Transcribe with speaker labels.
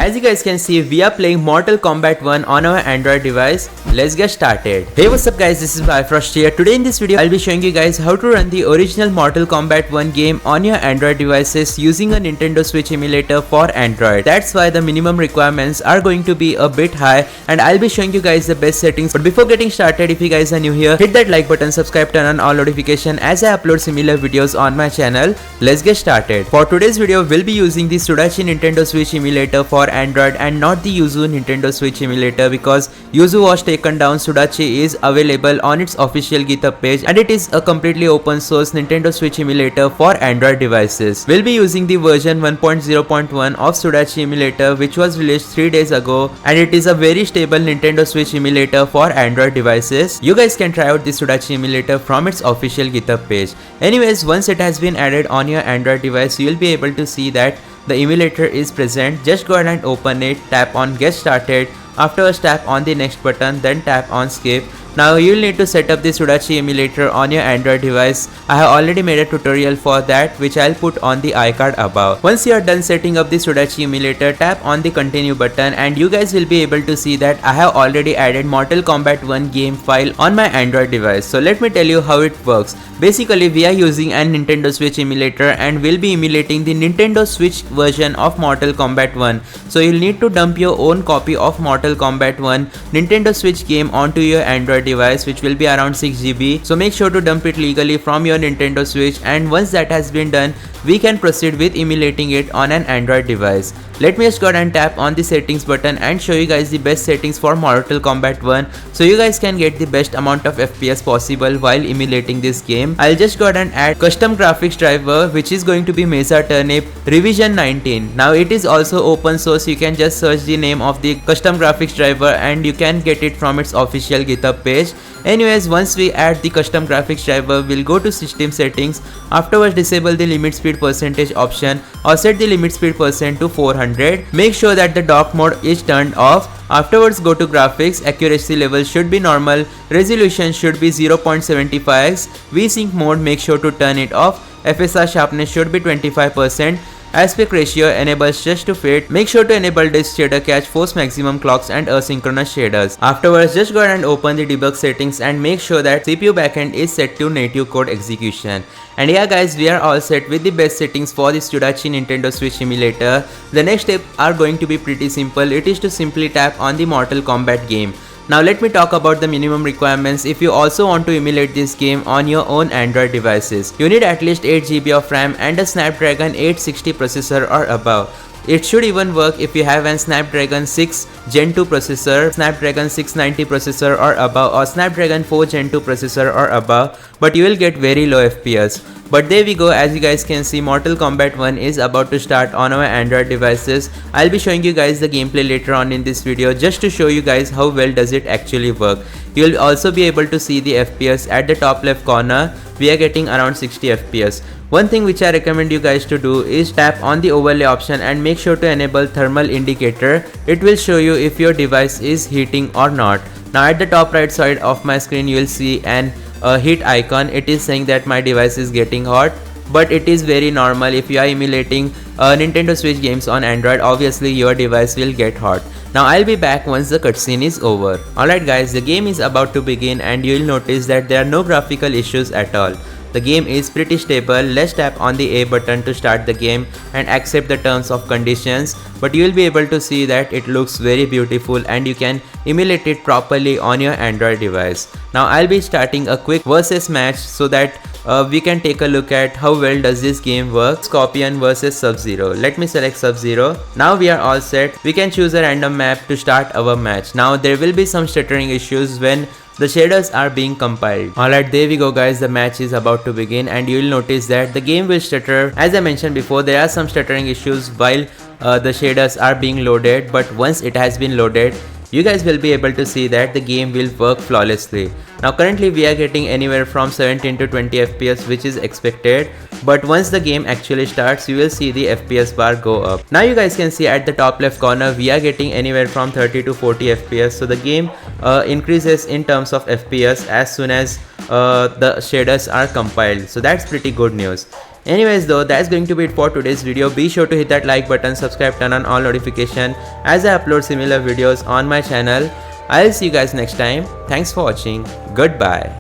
Speaker 1: As you guys can see, we are playing Mortal Kombat 1 on our Android device. Let's get started. Hey, what's up guys, this is Bifrost here. Today in this video, I'll be showing you guys how to run the original Mortal Kombat 1 game on your Android devices using a Nintendo Switch emulator for Android. That's why the minimum requirements are going to be a bit high, and I'll be showing you guys the best settings. But before getting started, if you guys are new here, hit that like button, subscribe, turn on all notification as I upload similar videos on my channel. Let's get started. For today's video, we'll be using the Sudachi Nintendo Switch emulator for Android and not the Yuzu Nintendo Switch emulator, because Yuzu was taken down. Sudachi is available on its official GitHub page and it is a completely open source Nintendo Switch emulator for Android devices. We'll be using the version 1.0.1 of Sudachi emulator, which was released 3 days ago, and it is a very stable Nintendo Switch emulator for Android devices. You guys can try out the Sudachi emulator from its official GitHub page. Anyways, once it has been added on your Android device, you will be able to see that the emulator is present. Just go ahead and open it, tap on get started, afterwards tap on the next button, then tap on skip. Now you will need to set up the Sudachi emulator on your Android device. I have already made a tutorial for that, which I'll put on the iCard above. Once you are done setting up the Sudachi emulator, tap on the continue button and you guys will be able to see that I have already added Mortal Kombat 1 game file on my Android device. So let me tell you how it works. Basically, we are using an Nintendo Switch emulator and we'll be emulating the Nintendo Switch version of Mortal Kombat 1. So you'll need to dump your own copy of Mortal Kombat 1 Nintendo Switch game onto your Android device, which will be around 6 GB. So make sure to dump it legally from your Nintendo Switch, and once that has been done, we can proceed with emulating it on an Android device. Let me just go ahead and tap on the settings button and show you guys the best settings for Mortal Kombat 1, so you guys can get the best amount of FPS possible while emulating this game. I'll just go ahead and add custom graphics driver, which is going to be Mesa Turnip revision 19. Now it is also open source. You can just search the name of the custom graphics driver and you can get it from its official GitHub page. Anyways, once we add the custom graphics driver, we'll go to system settings. Afterwards, disable the limit speed percentage option or set the limit speed percent to 400. Make sure that the dock mode is turned off. Afterwards, go to graphics. Accuracy level should be normal. Resolution should be 0.75x. VSync mode, make sure to turn it off. FSR sharpness should be 25%. Aspect ratio enables just to fit. Make sure to enable disk shader cache, force maximum clocks and asynchronous shaders. Afterwards, just go ahead and open the debug settings and make sure that CPU backend is set to native code execution. And yeah guys, we are all set with the best settings for the Sudachi Nintendo Switch emulator. The next step are going to be pretty simple. It is to simply tap on the Mortal Kombat game. Now let me talk about the minimum requirements if you also want to emulate this game on your own Android devices. You need at least 8 GB of RAM and a Snapdragon 860 processor or above. It should even work if you have an Snapdragon 6 Gen 2 processor, Snapdragon 690 processor or above, or Snapdragon 4 Gen 2 processor or above, but you will get very low FPS. But there we go, as you guys can see, Mortal Kombat 1 is about to start on our Android devices. I'll be showing you guys the gameplay later on in this video just to show you guys how well does it actually work. You'll also be able to see the FPS at the top left corner. We are getting around 60 FPS. One thing which I recommend you guys to do is tap on the overlay option and make sure to enable thermal indicator. It will show you if your device is heating or not. Now at the top right side of my screen, you will see an heat icon. It is saying that my device is getting hot, but it is very normal. If you are emulating Nintendo Switch games on Android, obviously your device will get hot. Now I'll be back once the cutscene is over. Alright guys, the game is about to begin and you will notice that there are no graphical issues at all. The game is pretty stable. Let's tap on the A button to start the game and accept the terms of conditions. But you will be able to see that it looks very beautiful and you can emulate it properly on your Android device. Now I'll be starting a quick versus match so that we can take a look at how well does this game work. Scorpion versus Sub-Zero. Let me select Sub-Zero. Now we are all set. We can choose a random map to start our match. Now there will be some stuttering issues when the shaders are being compiled. Alright, there we go guys, the match is about to begin and you will notice that the game will stutter. As I mentioned before, there are some stuttering issues while the shaders are being loaded, but once it has been loaded, you guys will be able to see that the game will work flawlessly. Now currently we are getting anywhere from 17 to 20 FPS, which is expected, but once the game actually starts, you will see the FPS bar go up. Now you guys can see at the top left corner, we are getting anywhere from 30 to 40 FPS. So the game increases in terms of FPS as soon as the shaders are compiled. So that's pretty good news. Anyways though, that's going to be it for today's video. Be sure to hit that like button, subscribe, turn on all notification as I upload similar videos on my channel. I'll see you guys next time. Thanks for watching. Goodbye.